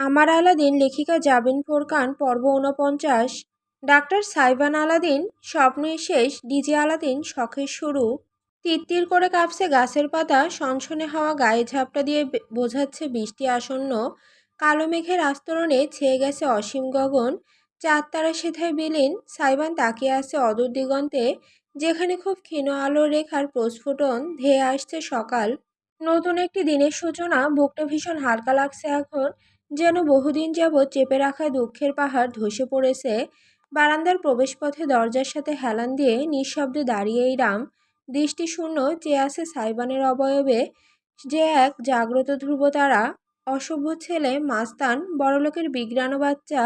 আমার আলাদিন লেখিকা জাবিন ফোরকান পর্ব ৪৯। ডাক্তার সাইবান আলাদিন স্বপ্নের শেষ, ডিজে আলাদিন শখের শুরু। তিত্তির করে কাঁপছে গাছের পাতা, সনসনে হাওয়া গায়ে ঝাপটা দিয়ে বোঝাচ্ছে বৃষ্টি আসন্ন। কালো মেঘের আস্তরণে ছেয়ে গেছে অসীম গগন। চাঁদ তারা সেথায় বিলীন, সাইবান তাকিয়ে আছে অদূর দিগন্তে, যেখানে খুব ক্ষীণ আলোর রেখার প্রস্ফুটন। ধেয়ে আসছে সকাল, নতুন একটি দিনের সূচনা। বুকটা ভীষণ হালকা লাগছে এখন, যেন বহুদিন যাবৎ চেপে রাখা দুঃখের পাহাড় ধসে পড়েছে। বারান্দার প্রবেশপথে দরজার সাথে হেলান দিয়ে নিঃশব্দে দাঁড়িয়েই রাম দৃষ্টি শূন্য চেয়ে আছে সাইবানের অবয়বে, যে এক জাগ্রত ধ্রুবতারা। অসভ্য ছেলে, মাস্তান, বড়লোকের বিগ্রানো বাচ্চা,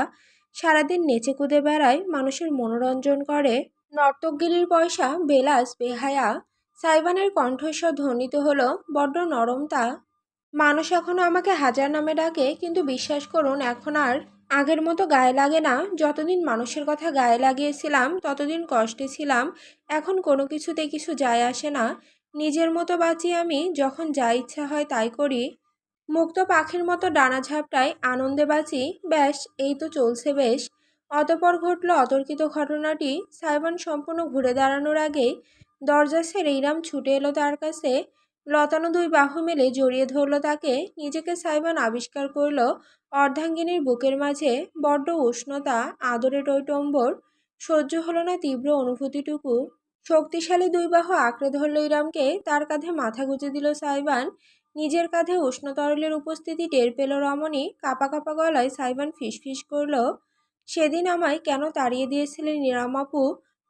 সারাদিন নেচে কুদে বেড়ায়, মানুষের মনোরঞ্জন করে। নর্তকগিরির পয়সা, বেলাস, বেহায়া। সাইবানের কণ্ঠস্বর ধ্বনিত হলো বড্ড নরম তা। মানুষ এখনো আমাকে হাজার নামে ডাকে, কিন্তু বিশ্বাস করুন এখন আর আগের মতো গায়ে লাগে না। যতদিন মানুষের কথা গায়ে লাগিয়েছিলাম ততদিন কষ্টে ছিলাম। এখন কোনো কিছুতে কিছু যায় আসে না। নিজের মতো বাঁচি আমি, যখন যা ইচ্ছা হয় তাই করি। মুক্ত পাখির মতো ডানা ঝাপটায় আনন্দে বাঁচি, ব্যাস এই তো চলছে বেশ। অতপর ঘটল অতর্কিত ঘটনাটি। সাইবান সম্পূর্ণ ঘুরে দাঁড়ানোর আগেই দরজা ছেড়ে ইরাম ছুটে এলো তার কাছে। লতানো দুই বাহু মেলে জড়িয়ে ধরল তাকে। নিজেকে সাইবান আবিষ্কার করল অর্ধাঙ্গিনীর বুকের মাঝে। বড্ড উষ্ণতা, আদরে টইটম্বর। সহ্য হলো না তীব্র অনুভূতিটুকু। শক্তিশালী দুই বাহু আঁকড়ে ধরল ইরামকে, তার কাঁধে মাথা গুঁজে দিল সাইবান। নিজের কাঁধে উষ্ণ তরলের উপস্থিতি টের পেল রমণী। কাঁপা কাঁপা গলায় সাইবান ফিসফিস করল, সেদিন আমায় কেন তাড়িয়ে দিয়েছিলেন ইরাম আপু?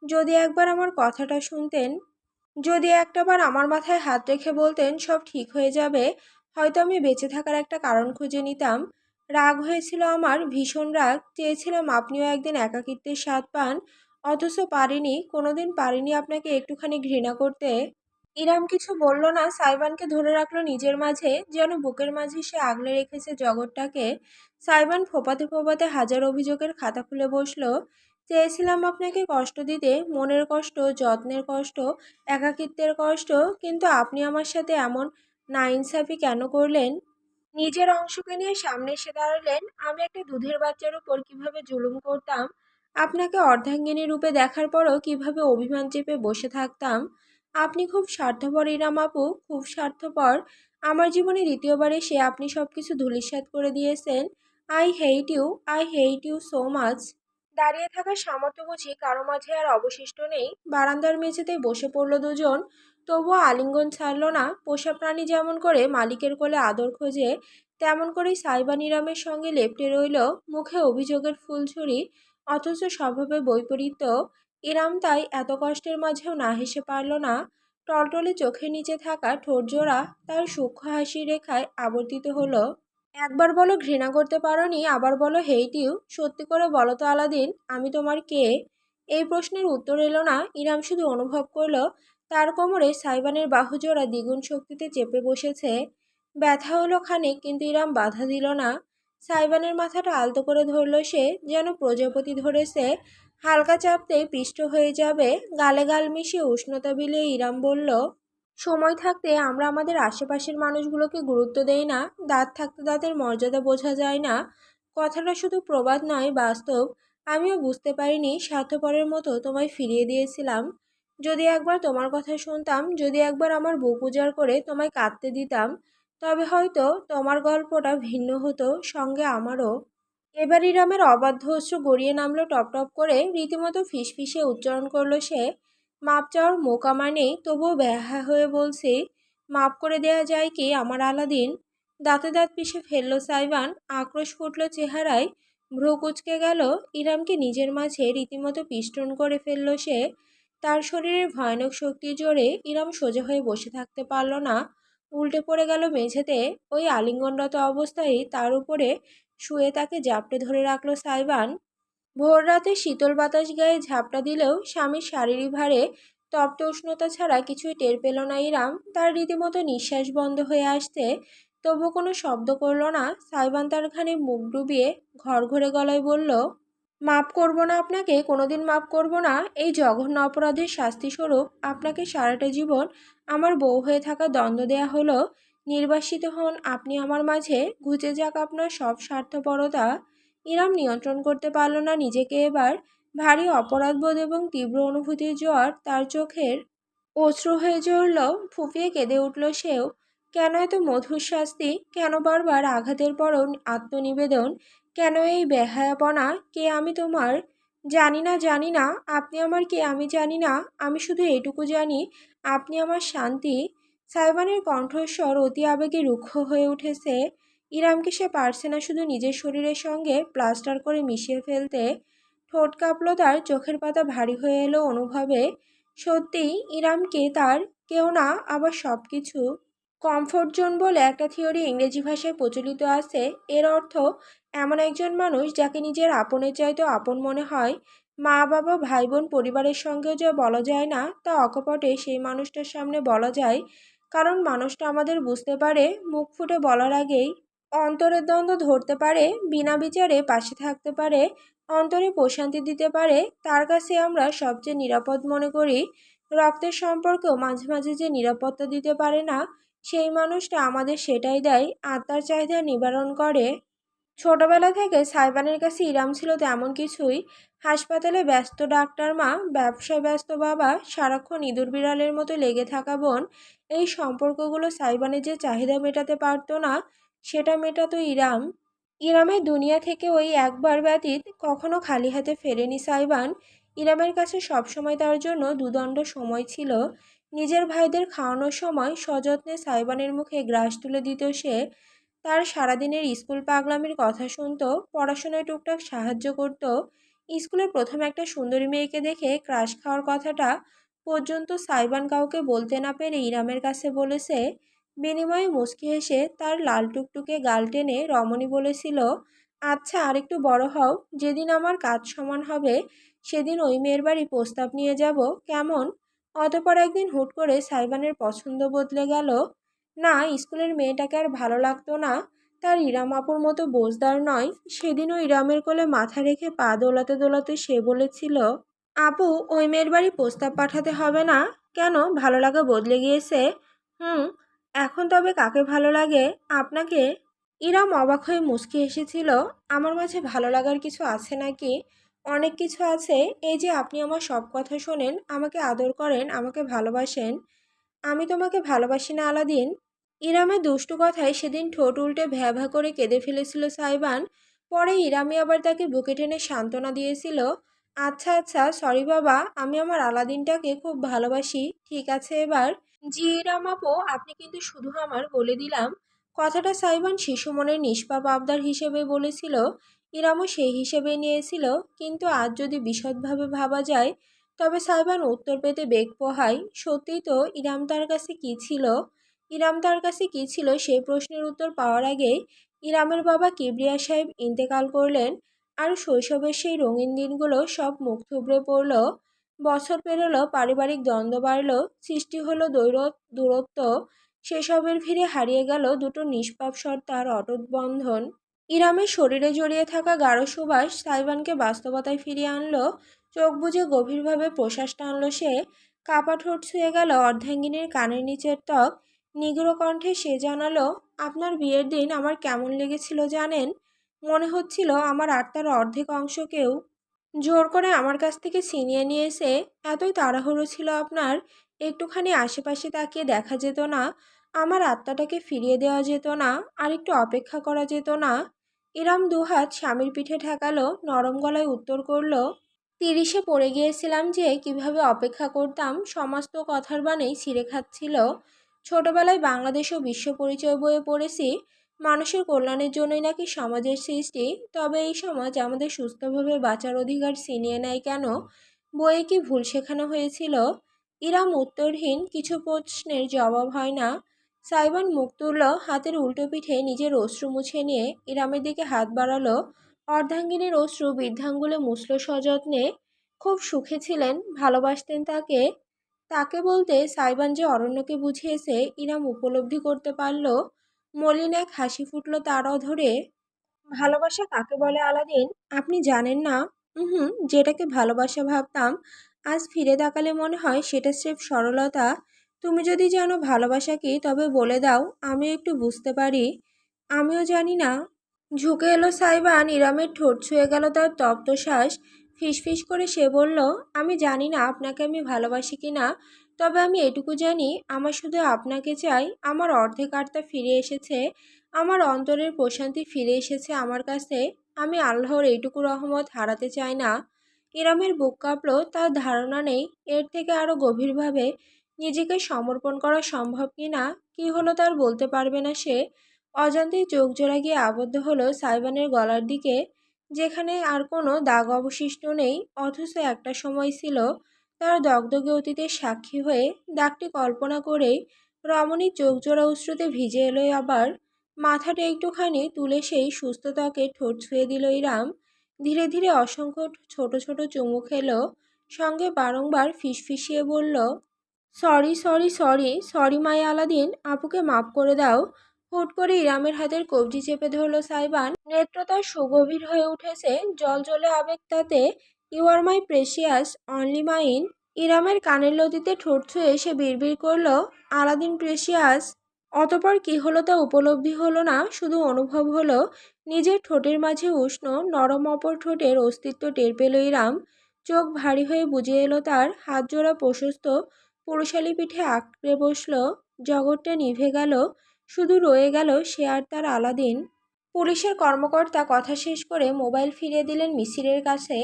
যদি একবার আমার কথাটা শুনতেন, যদি একটাবার আমার মাথায় হাত রেখে বলতেন সব ঠিক হয়ে যাবে, হয়তো আমি বেঁচে থাকার একটা কারণ খুঁজে নিতাম। রাগ হয়েছিল আমার, ভীষণ রাগ। চেয়েছিলাম আপনিও একদিন একাকিত্বের স্বাদ পান, অথচ পারিনি, কোনোদিন পারিনি আপনাকে একটুখানি ঘৃণা করতে। ইরাম কিছু বলল না, সাইবানকে ধরে রাখলো নিজের মাঝে, যেন বুকের মাঝে সে আগলে রেখেছে জগৎটাকে। সাইবান ফোপাতে ফোপাতে হাজার অভিযোগের খাতা খুলে বসলো। চেয়েছিলাম আপনাকে কষ্ট দিতে, মনের কষ্ট, যত্নের কষ্ট, একাকিত্বের কষ্ট, কিন্তু আপনি আমার সাথে এমন নাইনসাফি কেন করলেন? নিজের অংশকে নিয়ে সামনে এসে দাঁড়ালেন। আমি একটা দুধের বাচ্চার উপর কিভাবে জুলুম করতাম, আপনাকে অর্ধাঙ্গিনী রূপে দেখার পরও কিভাবে অভিমান চেপে বসে থাকতাম। আপনি খুব স্বার্থপর ইরাম আপু, খুব স্বার্থপর। আমার জীবনে দ্বিতীয়বার এসে আপনি সবকিছু ধূলিসাৎ করে দিয়েছেন। I hate you, I hate you so much. দাঁড়িয়ে থাকার সামর্থ্য বুঝি কারো মাঝে আর অবশিষ্ট নেই। বারান্দার মেঝেতেই বসে পড়ল দুজন, তবুও আলিঙ্গন ছাড়ল না। পোষা প্রাণী যেমন করে মালিকের কোলে আদর খোঁজে, তেমন করেই সাইবা নিরামের সঙ্গে লেপ্টে রইল, মুখে অভিযোগের ফুলঝুরি, অথচ স্বভাবে বৈপরীত্য। ইরাম তাই এত কষ্টের মাঝেও না হেসে পারল না। টলটলে চোখের নিচে থাকা ঠোঁটজোড়া তার সূক্ষ্ম হাসির রেখায় আবর্তিত হলো। একবার বলো ঘৃণা করতে পারোনি, আবার বলো হেইট ইউ। সত্যি করে বলো তো আলাদিন, আমি তোমার কে? এই প্রশ্নের উত্তর এলো না। ইরাম শুধু অনুভব করলো তার কোমরে সাইবানের বাহুজোড়া দ্বিগুণ শক্তিতে চেপে বসেছে। ব্যথা হলো খানিক, কিন্তু ইরাম বাধা দিল না। সাইবানের মাথাটা আলতো করে ধরল সে, যেন প্রজাপতি ধরেছে। হালকা চাপতেই পিষ্ট হয়ে যাবে। গালে গাল মিশিয়ে উষ্ণতা বিলিয়ে ইরাম বলল, সময় থাকতে আমরা আমাদের আশেপাশের মানুষগুলোকে গুরুত্ব দেই না, দাঁত থাকতে দাঁতের মর্যাদা বোঝা যায় না। কথাটা শুধু প্রবাদ নয়, বাস্তব। আমিও বুঝতে পারিনি, স্বার্থপরের মতো তোমায় ফিরিয়ে দিয়েছিলাম। যদি একবার তোমার কথা শুনতাম, যদি একবার আমার বুক উজাড় করে তোমায় কাঁদতে দিতাম, তবে হয়তো তোমার গল্পটা ভিন্ন হতো, সঙ্গে আমারও। এবার ইরামের অবাধ্য অশ্রু গড়িয়ে নামলো টপ টপ করে। রীতিমতো ফিসফিসে উচ্চারণ করলো সে, মাপ চাওয়ার মুখ আমার নেই, তবুও ব্যাহা হয়ে বলছি, মাপ করে দেয়া যায় কি আমার আলাদিন? দাঁতে দাঁত পিষে ফেললো সাইবান, আক্রোশ ফুটলো চেহারায়। ভ্রু কুঁচকে গেল। ইরামকে নিজের মাঝে রীতিমতো পিষ্টন করে ফেললো সে। তার শরীরের ভয়ানক শক্তির জোরে ইরাম সোজা হয়ে বসে থাকতে পারল না, উল্টে পড়ে গেল মেঝেতে। ওই আলিঙ্গনরত অবস্থায় তার উপরে শুয়ে তাকে জাপটে ধরে রাখলো সাইবান। ভোর রাতে শীতল বাতাস গায়ে ঝাপটা দিলেও স্বামীর শারীরিক ভারে তপ্ত উষ্ণতা ছাড়া কিছুই টের পেল না ইরাম। তার রীতিমতো নিঃশ্বাস বন্ধ হয়ে আসতে, তবু কোনো শব্দ করল না। সাইবান তার ঘাড়ে মুখ ডুবিয়ে ঘরঘরে গলায় বলল, মাপ করব না আপনাকে, কোনোদিন মাপ করব না। এই জঘন্য অপরাধের শাস্তিস্বরূপ আপনাকে সারাটা জীবন আমার বউ হয়ে থাকা দণ্ড দেয়া হলো। নির্বাসিত হন আপনি আমার মাঝে, ঘুচে যাক আপনার সব স্বার্থপরতা। ইরাম নিয়ন্ত্রণ করতে পারল না নিজেকে এবার। ভারী অপরাধবোধ এবং তীব্র অনুভূতির জোয়ার তার চোখের অশ্রু হয়ে জ্বলল। ফুঁপিয়ে কেঁদে উঠল সেও। কেন এত মধুর শাস্তি, কেন বারবার আঘাতের পরও আত্মনিবেদন, কেন এই বেহায়াপনা? কে আমি তোমার? জানি না, জানি না। আপনি আমার কে আমি জানি না। আমি শুধু এটুকু জানি, আপনি আমার শান্তি। সাইবানের কণ্ঠস্বর অতি আবেগে রুক্ষ হয়ে উঠেছে। ইরামকে সে পারছে না শুধু নিজের শরীরের সঙ্গে প্লাস্টার করে মিশিয়ে ফেলতে। ঠোঁট কাঁপল তার, চোখের পাতা ভারী হয়ে এলো অনুভবে। সত্যিই ইরামকে তার কেউ না, আবার সব কিছু। কমফোর্ট জোন বলে একটা থিওরি ইংরেজি ভাষায় প্রচলিত আছে। এর অর্থ এমন একজন মানুষ যাকে নিজের আপনের চাইতেও আপন মনে হয়। মা বাবা ভাই বোন পরিবারের সঙ্গেও যা বলা যায় না, তা অকপটে সেই মানুষটার সামনে বলা যায়। কারণ মানুষটা আমাদের বুঝতে পারে, মুখ ফুটে বলার আগেই অন্তরের দ্বন্দ্ব ধরতে পারে, বিনা বিচারে পাশে থাকতে পারে, অন্তরে প্রশান্তি দিতে পারে। তার কাছে আমরা সবচেয়ে নিরাপদ মনে করি। রক্তের সম্পর্কেও মাঝে মাঝে যে নিরাপত্তা দিতে পারে না, সেই মানুষটা আমাদের সেটাই দেয়, আত্মার চাহিদা নিবারণ করে। ছোটবেলা থেকে সাইবানের কাছে ইরাম ছিল তেমন কিছুই। হাসপাতালে ব্যস্ত ডাক্তার মা, ব্যবসায় ব্যস্ত বাবা, সারাক্ষণ ইঁদুর বিড়ালের মতো লেগে থাকা বোন। এই সম্পর্কগুলো সাইবানের যে চাহিদা মেটাতে পারতো না, সেটা মেটাতো ইরাম। ইরামের দুনিয়া থেকে ওই একবার ব্যতীত কখনো খালি হাতে ফেরেনি সাইবান। ইরামের কাছে সবসময় তার জন্য দুদণ্ড সময় ছিল। নিজের ভাইদের খাওয়ানোর সময় সযত্নে সাইবানের মুখে গ্রাস তুলে দিত সে। তার সারাদিনের স্কুল পাগলামির কথা শুনতো, পড়াশোনায় টুকটাক সাহায্য করত। স্কুলে প্রথম একটা সুন্দরী মেয়েকে দেখে ক্রাশ খাওয়ার কথাটা পর্যন্ত সাইবান কাউকে বলতে না পেরে ইরামের কাছে বলেছে। বিনিময়ে মুচকি হেসে তার লাল টুকটুকে গাল টেনে রমণী বলেছিল, আচ্ছা আরেকটু বড় হও, যেদিন আমার কাজ সমান হবে সেদিন ওই মেয়ের বাড়ি প্রস্তাব নিয়ে যাব, কেমন? অতপর একদিন হুট করে সাইবানের পছন্দ বদলে গেল। না, স্কুলের মেয়েটাকে আর ভালো লাগতো না। তার ইরাম আপুর মতো বোজদার নয়। সেদিনও ইরামের কোলে মাথা রেখে পা দোলাতে দোলাতে সে বলেছিল, আপু, ওই মেয়ের বাড়ি প্রস্তাব পাঠাতে হবে না। কেন, ভালো লাগা বদলে গিয়েছে? হুম। এখন তবে কাকে ভালো লাগে? আপনাকে? ইরাম অবাক হয়ে মুচকি এসেছিল। আমার মাঝে ভালো লাগার কিছু আছে নাকি? অনেক কিছু আছে। এই যে আপনি আমার সব কথা শোনেন, আমাকে আদর করেন, আমাকে ভালোবাসেন। আমি তোমাকে ভালোবাসি না আলাদিন? ইরামের দুষ্টু কথায় সেদিন ঠোঁট উল্টে ভ্যা ভ্যা করে কেঁদে ফেলেছিল সাইবান। পরে ইরামি আবার তাকে বুকে টেনে সান্ত্বনা দিয়েছিল। আচ্ছা আচ্ছা, সরি বাবা, আমি আমার আলাদিনটাকে খুব ভালোবাসি। ঠিক আছে এবার? জি ইরাম আপু, আপনি কিন্তু শুধু আমার বলে দিলাম। কথাটা সাইবান শিশু মনের নিষ্পাপ আবদার হিসেবে বলেছিল। ইরামও সেই হিসেবে নিয়েছিল। কিন্তু আজ যদি বিশদভাবে ভাবা যায়, তবে সাইবান উত্তর পেতে বেগ পোহায়। সত্যিই তো, ইরাম তার কাছে কী ছিল? ইরাম তার কাছে কী ছিল সেই প্রশ্নের উত্তর পাওয়ার আগেই ইরামের বাবা কিবরিয়া সাহেব ইন্তেকাল করলেন। আর শৈশবের সেই রঙিন দিনগুলো সব মুখ থুবড়ে পড়ল। বছর পেরোলো, পারিবারিক দ্বন্দ্ব বাড়ল, সৃষ্টি হলো দূরত্ব। সেসবের ভিড়ে হারিয়ে গেল দুটো নিষ্পাপ সত্তার অটুট বন্ধন। ইরামের শরীরে জড়িয়ে থাকা গাঢ় সুবাস সাইবানকে বাস্তবতায় ফিরিয়ে আনলো। চোখ বুজে গভীরভাবে প্রশ্বাস টানল সে। কাপা ঠোঁট ছুঁয়ে গেল অর্ধাঙ্গিনীর কানের নিচের ত্বক। নিগ্র কণ্ঠে সে জানালো, আপনার বিয়ের দিন আমার কেমন লেগেছিল জানেন? মনে হচ্ছিল আমার আত্মার অর্ধেক অংশকেও জোর করে আমার কাছ থেকে ছিনিয়ে নিয়ে এসে। এতই তাড়াহুড়ো ছিল আপনার, একটুখানি আশেপাশে তাকিয়ে দেখা যেত না? আমার আত্মাটাকে ফিরিয়ে দেওয়া যেত না? আর একটু অপেক্ষা করা যেত না? ইরাম দুহাত স্বামীর পিঠে ঠেকালো, নরম গলায় উত্তর করল, 30-এ পড়ে গিয়েছিলাম যে কিভাবে অপেক্ষা করতাম, সমস্ত কথার বানেই ছিঁড়ে খাচ্ছিল। ছোটবেলায় বাংলাদেশ ও বিশ্ব পরিচয় বইয়ে পড়েছি, মানুষের কল্যাণের জন্যই নাকি সমাজের সৃষ্টি। তবে এই সমাজ আমাদের সুস্থভাবে বাঁচার অধিকার ছিনিয়ে নেয় কেন? বইয়ে কি ভুল শেখানো হয়েছিল? ইরাম উত্তরহীন, কিছু প্রশ্নের জবাব হয় না। সাইবান মুখ তুলল, হাতের উল্টো পিঠে নিজের অশ্রু মুছে নিয়ে ইরামের দিকে হাত বাড়ালো। অর্ধাঙ্গিনীর অশ্রু বৃদ্ধাঙ্গুলে মুছল সযত্নে। খুব সুখে ছিলেন, ভালোবাসতেন তাকে। তাকে বলতে সাইবান যে অরণ্যকে বুঝিয়েছে ইরাম উপলব্ধি করতে পারল। মলিন এক হাসি ফুটল তার অধরে। ভালোবাসা কাকে বলে আলাদিন? আপনি জানেন না? হুম, যেটাকে ভালোবাসা ভাবতাম, আজ ফিরে তাকালে মনে হয় সেটা স্রেফ সরলতা। তুমি যদি জানো ভালোবাসা কি, তবে বলে দাও, আমিও একটু বুঝতে পারি। আমিও জানি না। ঝুঁকে এলো সাইবা, নিরামের ঠোঁট ছুঁয়ে গেল তার তপ্ত শ্বাস। ফিসফিস করে সে বলল, আমি জানি না আপনাকে আমি ভালোবাসি কি না, তবে আমি এটুকু জানি, আমার শুধু আপনাকে চাই। আমার অর্ধেক আত্মা ফিরে এসেছে, আমার অন্তরের প্রশান্তি ফিরে এসেছে আমার কাছে। আমি আল্লাহর এইটুকু রহমত হারাতে চাই না। ইরামের বুক কাঁপল, তার ধারণা নেই এর থেকে আরও গভীরভাবে নিজেকে সমর্পণ করা সম্ভব কি না। কি হলো তার বলতে পারবে না সে। অজান্তেই চোখ জোড়া গিয়ে আবদ্ধ হলো সাইবানের গলার দিকে, যেখানে আর কোনো দাগ অবশিষ্ট নেই, অথচ একটা সময় ছিল তার দগদগে অতীতের সাক্ষী হয়ে। দাগটি কল্পনা করেই রমণীর চোখ জোড়া অশ্রুতে ভিজে এলোই আবার। মাথাটা একটুখানি তুলে সেই সুস্থ ত্বকে ঠোঁট ছুঁয়ে দিল ইরাম। ধীরে ধীরে অসংখ্য ছোট ছোট চুমু খেলো, সঙ্গে বারংবার ফিসফিসিয়ে বলল, sorry sorry sorry sorry my Aladdin, আপুকে মাফ করে দাও। হুট করে ইরামের হাতের কবজি চেপে ধরল সাইবান। নেত্র তার সুগভীর হয়ে উঠেছে, জল জলে আবেগ তাতে। You are my precious, only mine. ইরামের কানের লতিতে ঠোঁট ছুঁয়ে সে বিড়বিড় করল, আলাদিন প্রেশিয়াস। অতপর কি হলো তা উপলব্ধি হলো না, শুধু অনুভব হলো নিজের ঠোঁটের মাঝে উষ্ণ নরম অপর ঠোঁটের অস্তিত্ব টের পেল ইরাম। চোখ ভারী হয়ে বুঝে এলো তার, হাত জোড়া প্রশস্ত পুরুষালী পিঠে আঁকড়ে বসল। জগৎটা নিভে গেল, শুধু রয়ে গেল সে আর তার আলাদিন। পুলিশের কর্মকর্তা কথা শেষ করে মোবাইল ফিরিয়ে দিলেন মিসিরের কাছে।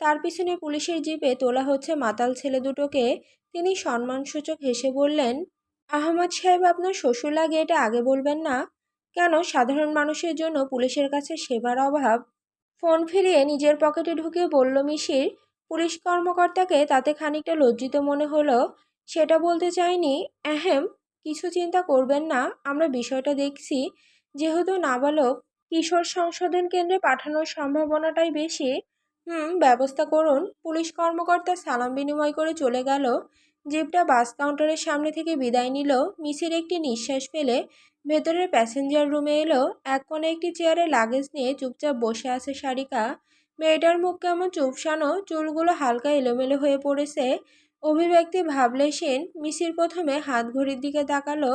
তার পিছনে পুলিশের জিপে তোলা হচ্ছে মাতাল ছেলে দুটোকে। তিনি সম্মানসূচক হেসে বললেন, আহমদ সাহেব, আপনার শ্বশুর লাগে, এটা আগে বলবেন না কেন? সাধারণ মানুষের জন্য পুলিশের কাছে সেবার অভাব। ফোন ফিরিয়ে নিজের পকেটে ঢুকিয়ে বলল মিশির। পুলিশ কর্মকর্তাকে তাতে খানিকটা লজ্জিত মনে হলো। সেটা বলতে চাইনি। এহেম, কিছু চিন্তা করবেন না, আমরা বিষয়টা দেখছি। যেহেতু নাবালক, কিশোর সংশোধন কেন্দ্রে পাঠানোর সম্ভাবনাটাই বেশি। ব্যবস্থা করুন। পুলিশ কর্মকর্তা সালাম বিনিময় করে চলে গেল। জিপটা বাস কাউন্টারের সামনে থেকে বিদায় নিল। মিসির একটি নিঃশ্বাস ফেলে ভেতরের প্যাসেঞ্জার রুমে এলো। এক কোণে একটি চেয়ারে লাগেজ নিয়ে চুপচাপ বসে আছে সারিকা। মেয়েটার মুখ কেমন চুপসানো, চুলগুলো হালকা এলোমেলো হয়ে পড়েছে। অভিব্যক্তি ভাবলেশীন। মিসির প্রথমে হাত ঘড়ির দিকে তাকালো।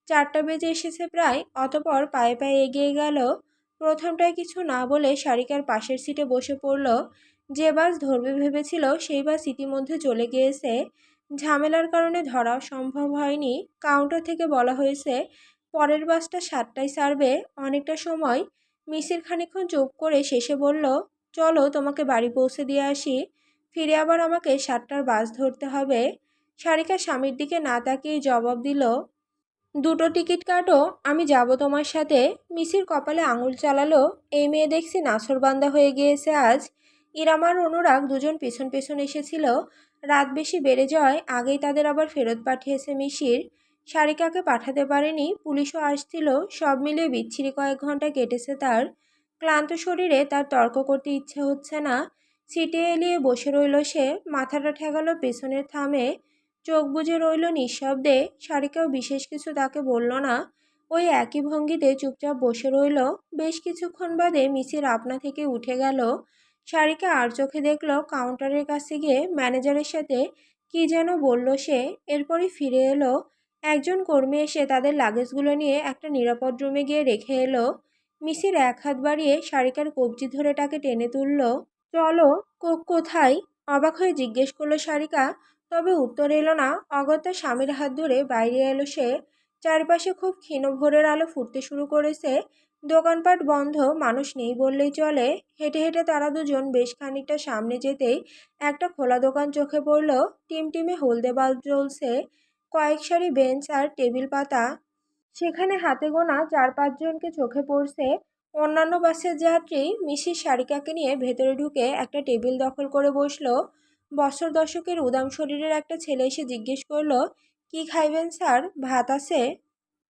4টা বেজে এসেছে প্রায়। অতপর পায়ে পায়ে এগিয়ে গেল। প্রথমটায় কিছু না বলে সারিকার পাশের সিটে বসে পড়ল। যে বাস ধরবে ভেবেছিল সেই বাস ইতিমধ্যে চলে গিয়েছে। ঝামেলার কারণে ধরা সম্ভব হয়নি। কাউন্টার থেকে বলা হয়েছে পরের বাসটা 7টায় ছাড়বে। অনেকটা সময় মিসির খানিকক্ষণ চুপ করে শেষে বলল, চলো তোমাকে বাড়ি পৌঁছে দিয়ে আসি, ফিরে আবার আমাকে 7টার বাস ধরতে হবে। সারিকা স্বামীর দিকে না তাকিয়ে জবাব দিল, দুটো টিকিট কাটো, আমি যাব তোমার সাথে। মিসির কপালে আঙুল চালালো। এই মেয়ে দেখছি নাছোড়বান্দা হয়ে গিয়েছে আজ। ইরাম আর অনুরাগ দুজন পেছন পেছন এসেছিল। রাত বেশি বেড়ে যাওয়ায় আগেই তাদের আবার ফেরত পাঠিয়েছে মিসির। সারিকাকে পাঠাতে পারেনি, পুলিশও আসছিল। সব মিলিয়ে বিচ্ছিরি কয়েক ঘন্টা কেটেছে তার। ক্লান্ত শরীরে তার তর্ক করতে ইচ্ছে হচ্ছে না। সিটে এলিয়ে বসে রইল সে, মাথাটা ঠেকালো পেছনের থামে। চোখ বুজে রইল নিঃশব্দে। সারিকাও বিশেষ কিছু তাকে বলল না। ওই একই ভঙ্গিতে চুপচাপ বসে রইল। বেশ কিছুক্ষণ বাদে মিসির আপনা থেকে উঠে গেল। সারিকা আর চোখে দেখল কাউন্টারের কাছে গিয়ে ম্যানেজারের সাথে কি যেন বলল সে। এরপরই ফিরে এলো। একজন কর্মী এসে তাদের লাগেজগুলো নিয়ে একটা নিরাপদ রুমে গিয়ে রেখে এলো। মিসির এক হাত বাড়িয়ে সারিকার কবজি ধরে তাকে টেনে তুলল। চলো। কোথায়? অবাক হয়ে জিজ্ঞেস করলো সারিকা। তবে উত্তর এলো না। অগত্যা স্বামীর হাত ধরে বাইরে এলো সে। চারপাশে খুব ক্ষীণ ভোরের আলো ফুটতে শুরু করেছে। দোকানপাট বন্ধ, মানুষ নেই বললেই চলে। হেঁটে হেঁটে তারা দুজন বেশ খানিকটা সামনে যেতেই একটা খোলা দোকান চোখে পড়ল। টিমটিমে হলদে বাল্ব জ্বলছে, কয়েক সারি বেঞ্চ আর টেবিল পাতা। সেখানে হাতে গোনা 4-5 জনকে চোখে পড়ছে। অন্যান্য বাসের যাত্রী। মিসির সারিকাকে নিয়ে ভেতরে ঢুকে একটা টেবিল দখল করে বসলো। বছর দশকের উদাম শরীরের একটা ছেলে এসে জিজ্ঞেস করলো, কি খাইবেন স্যার, ভাত আছে?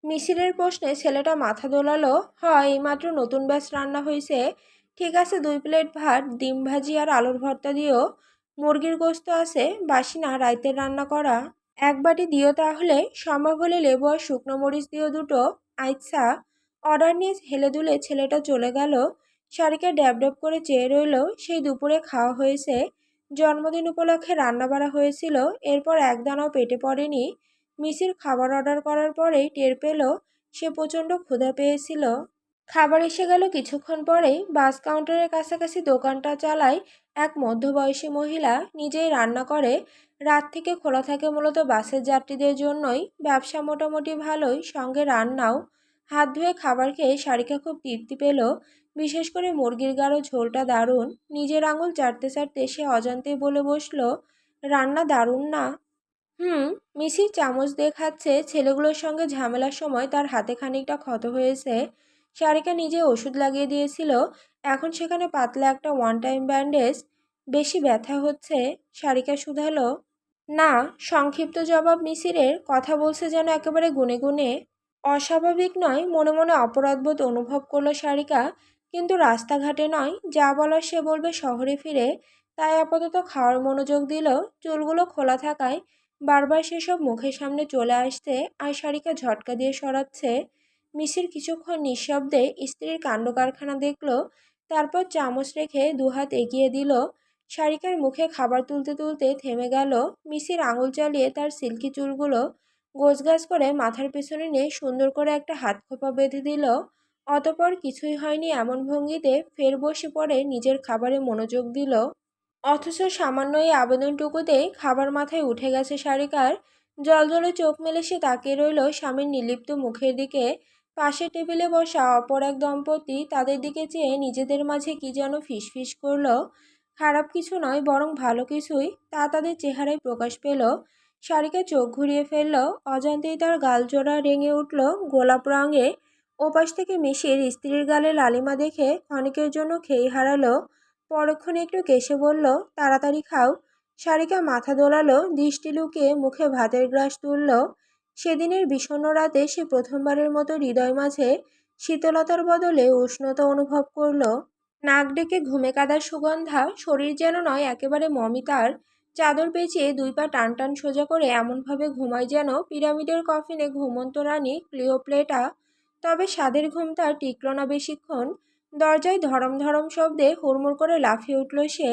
মিসিরের প্রশ্নে ছেলেটা মাথা দোলালো। হয়, এইমাত্র নতুন ব্যাচ রান্না হয়েছে। ঠিক আছে, 2 প্লেট ভাত, ডিম ভাজি আর আলুর ভর্তা দিও। মুরগির গোস্ত আছে, বাসি না, রাইতের রান্না করা। 1 বাটি দিও তাহলে, সম্ভব হলে লেবু আর শুকনো মরিচ দিও দুটো। আচ্ছা। অর্ডার নিয়ে হেলে দুলে ছেলেটা চলে গেল। সারিকা ড্যাব ড্যাব করে চেয়ে রইল। সেই দুপুরে খাওয়া হয়েছে। জন্মদিন উপলক্ষে রান্না বাড়া হয়েছিল। এরপর একদানাও পেটে পড়েনি। মিসির খাবার অর্ডার করার পরেই টের পেল সে প্রচণ্ড ক্ষুধা পেয়েছিল। খাবার এসে গেল কিছুক্ষণ পরেই। বাস কাউন্টারের কাছাকাছি দোকানটা চালায় এক মধ্যবয়সী মহিলা, নিজেই রান্না করে। রাত থেকে খোলা থাকে মূলত বাসের যাত্রীদের জন্যই। ব্যবসা মোটামুটি ভালোই, সঙ্গে রান্নাও। হাত ধুয়ে খাবার খেয়ে সারিকা খুব তৃপ্তি পেল। বিশেষ করে মুরগির গাঢ় ঝোলটা দারুণ। নিজের আঙুল চাটতে চাটতে সে অজান্তেই বলে বসল, রান্না দারুণ না? হুম। মিসি চামচ দিয়ে খাচ্ছে। ছেলেগুলোর সঙ্গে ঝামেলার সময় তার হাতে খানিকটা ক্ষত হয়েছে। সারিকা নিজে ওষুধ লাগিয়ে দিয়েছিল। এখন সেখানে পাতলা একটা ওয়ান টাইম ব্যান্ডেজ। বেশি ব্যথা হচ্ছে? সারিকা শুধালো। না। সংক্ষিপ্ত জবাব মিসিরের। কথা বলছে যেন একেবারে গুনে গুনে। অস্বাভাবিক নয়, মনে মনে অপরাধবোধ অনুভব করলো সারিকা। কিন্তু রাস্তাঘাটে নয়, যা বলার সে বলবে শহরে ফিরে। তাই আপাতত খাওয়ার মনোযোগ দিল। চুলগুলো খোলা থাকায় বারবার সেসব মুখের সামনে চলে আসছে, আর সারিকা ঝটকা দিয়ে সরাচ্ছে। মিসির কিছুক্ষণ নিঃশব্দে স্ত্রীর কাণ্ডকারখানা দেখল। তারপর চামচ রেখে দুহাত এগিয়ে দিল। সারিকার মুখে খাবার তুলতে তুলতে থেমে গেল। মিসির আঙুল চালিয়ে তার সিল্কি চুলগুলো গোছগাছ করে মাথার পেছনে নিয়ে সুন্দর করে একটা হাত খোপা বেঁধে দিল। অতপর কিছুই হয়নি এমন ভঙ্গিতে ফের বসে পড়ে নিজের খাবারে মনোযোগ দিল। অথচ সামান্য এই আবেদনটুকুতেই খাবার মাথায় উঠে গেছে সারিকার। জলজলে চোখ মেলে সে তাকিয়ে রইল স্বামীর নির্লিপ্ত মুখের দিকে। পাশের টেবিলে বসা অপর এক দম্পতি তাদের দিকে চেয়ে নিজেদের মাঝে কি যেন ফিসফিস করল। খারাপ কিছু নয়, বরং ভালো কিছুই, তা তাদের চেহারায় প্রকাশ পেল। সারিকা চোখ ঘুরিয়ে ফেলল। অজান্তেই তার গালজোড়া রেঙে উঠল গোলাপ রঙে। ওপাশ থেকে মিশির স্ত্রীর গালে লালিমা দেখে ক্ষণিকের জন্য খেই হারালো। পরক্ষণে একটু কেশে বলল, তাড়াতাড়ি খাও। সারিকা মাথা দোলালো, দৃষ্টি লুকিয়ে মুখে ভাতের গ্রাস তুলল। সেদিনের বিষণ্ণ রাতে সে প্রথমবারের মতো হৃদয় মাঝে শীতলতার বদলে উষ্ণতা অনুভব করল। নাক ডেকে ঘুমে কাদার সুগন্ধা। শরীর যেন নয়, একেবারে মমিতার। চাদর পেঁচিয়ে দুই পা টান টান সোজা করে এমনভাবে ঘুমায় যেন পিরামিডের কফিনে ঘুমন্ত রানী ক্লিওপ্লেটা। তবে স্বাদের ঘুম তার টিকল না বেশিক্ষণ। দরজায় ধরম ধরম শব্দে হুড়মুড় করে লাফিয়ে উঠল সে।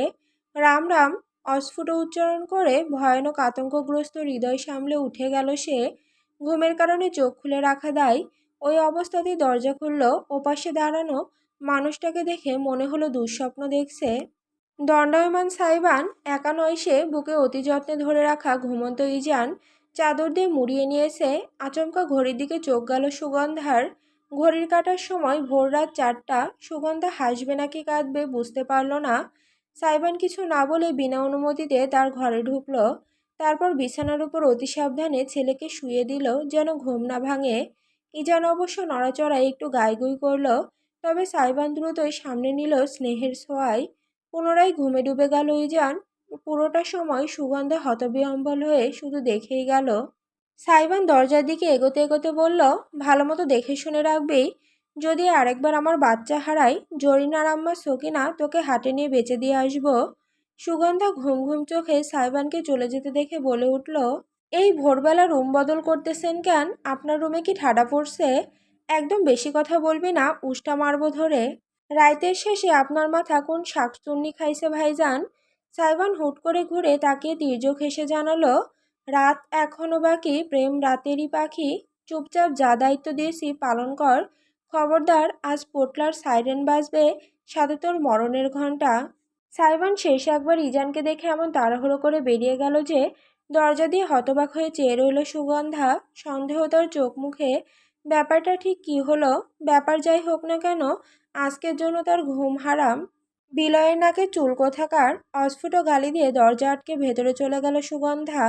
রাম রাম অস্ফুট উচ্চারণ করে ভয়ানক আতঙ্কগ্রস্ত হৃদয় সামলে উঠে গেল সে। ঘুমের কারণে চোখ খুলে রাখা দায়। ওই অবস্থাতেই দরজা খুলল। ওপাশে দাঁড়ানো মানুষটাকে দেখে মনে হলো দুঃস্বপ্ন দেখছে। দণ্ডায়মান সাইবান। একা নয় সে, বুকে অতি যত্নে ধরে রাখা ঘুমন্ত ইজান চাদর দিয়ে মুড়িয়ে নিয়েছে। আচমকা ঘড়ির দিকে চোখ গেল সুগন্ধার। ঘড়ির কাটার সময় ভোর রাত 4টা। সুগন্ধা হাসবে নাকি কাঁদবে বুঝতে পারল না। সাইবান কিছু না বলে বিনা অনুমতিতে তার ঘরে ঢুকলো। তারপর বিছানার উপর অতি সাবধানে ছেলেকে শুয়ে দিল যেন ঘুম না ভাঙে। ইজান অবশ্য নড়াচড়ায় একটু গাইগুই করল। তবে সাইবান দ্রুতই সামনে নিল স্নেহের ছোঁয়ায়। পুনরায় ঘুমে ডুবে গেল ইজান। পুরোটা সময় সুগন্ধা হতবিহ্বল হয়ে শুধু দেখেই গেল। সাইবান দরজার দিকে এগোতে এগোতে বলল, ভালো মতো দেখে শুনে রাখবি। যদি আরেকবার আমার বাচ্চা হারাই, জরিনার আম্মা সকিনা তোকে হাটে নিয়ে বেচে দিয়ে আসবো। সুগন্ধা ঘুম ঘুম চোখে সাইবানকে চলে যেতে দেখে বলে উঠল, এই ভোরবেলা রুম বদল করতেছেন কেন? আপনার রুমে কি ঠাডা পড়ছে? একদম বেশি কথা বলবি না, উষ্টা মারবো ধরে। রাইতের শেষে আপনার মাথা কোন শাকচুন্নি খাইছে ভাইজান? সাইবান হুট করে ঘুরে তাকিয়ে তির্যক হেসে জানালো, রাত এখনো বাকি, প্রেম রাতেরই পাখি। চুপচাপ যা দায়িত্ব দিয়েছি পালন কর। খবরদার, আজ পোটলার সাইরেন বাজবে, সাথে তোর মরণের ঘণ্টা। সাইবান শেষ একবার ইজানকে দেখে এমন তাড়াহুড়ো করে বেরিয়ে গেল যে দরজা দিয়ে হতবাক হয়ে চেয়ে রইল সুগন্ধা। সন্দেহ তার চোখ মুখে। ব্যাপারটা ঠিক কি হলো? ব্যাপার যাই হোক না কেন, আজকের জন্য তার ঘুম হারাম। বিলয়ের নাকে চুল কোথাকার। অস্ফুট গালি দিয়ে দরজা আটকে ভেতরে চলে গেল সুগন্ধা।